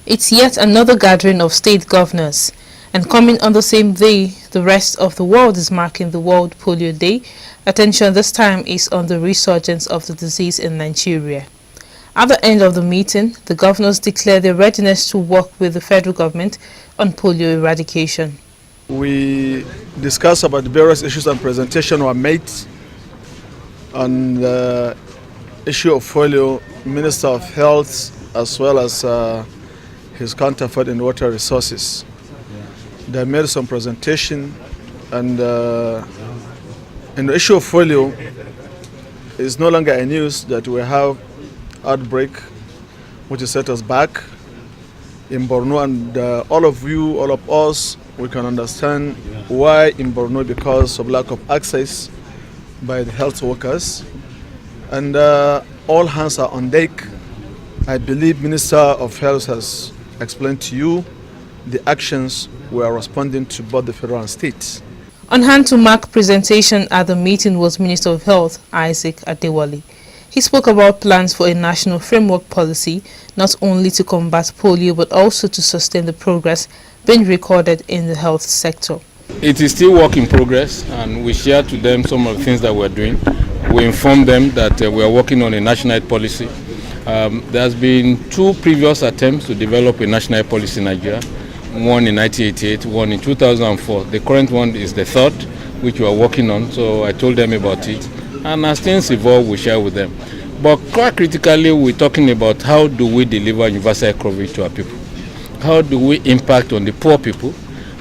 It's yet another gathering of state governors, and coming on the same day the rest of the world is marking the World Polio Day. Attention this time is on the resurgence of the disease in Nigeria. At the end of the meeting, the governors declared their readiness to work with the federal government on polio eradication. We discussed about the various issues and presentation were made on the issue of polio. Minister of Health as well as his counterpart in water resources. They made some presentation, and in the issue of polio, it's no longer a news that we have outbreak which has set us back in Borno, and all of us, we can understand why in Borno, because of lack of access by the health workers, and all hands are on deck. I believe Minister of Health has explained to you the actions we are responding to both the federal and states. On hand to mark presentation at the meeting was Minister of Health Isaac Adewale. He spoke about plans for a national framework policy not only to combat polio but also to sustain the progress being recorded in the health sector. It is still work in progress, and we share to them some of the things that we're doing. We inform them that we are working on a national policy. There has been two previous attempts to develop a national policy in Nigeria, one in 1988, one in 2004. The current one is the third, which we are working on, so I told them about it. And as things evolve, we share with them. But quite critically, we're talking about how do we deliver universal coverage to our people? How do we impact on the poor people?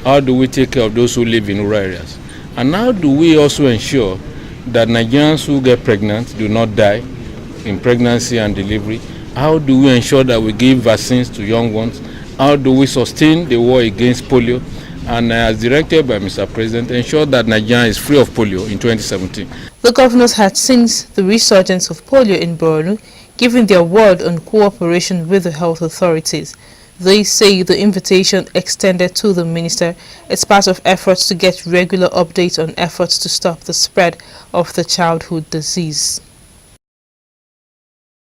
How do we take care of those who live in rural areas? And how do we also ensure that Nigerians who get pregnant do not die in pregnancy and delivery? How do we ensure that we give vaccines to young ones? How do we sustain the war against polio? And as directed by Mr. President, ensure that Nigeria is free of polio in 2017. The governors had, since the resurgence of polio in Borno, given their word on cooperation with the health authorities. They say the invitation extended to the minister is part of efforts to get regular updates on efforts to stop the spread of the childhood disease.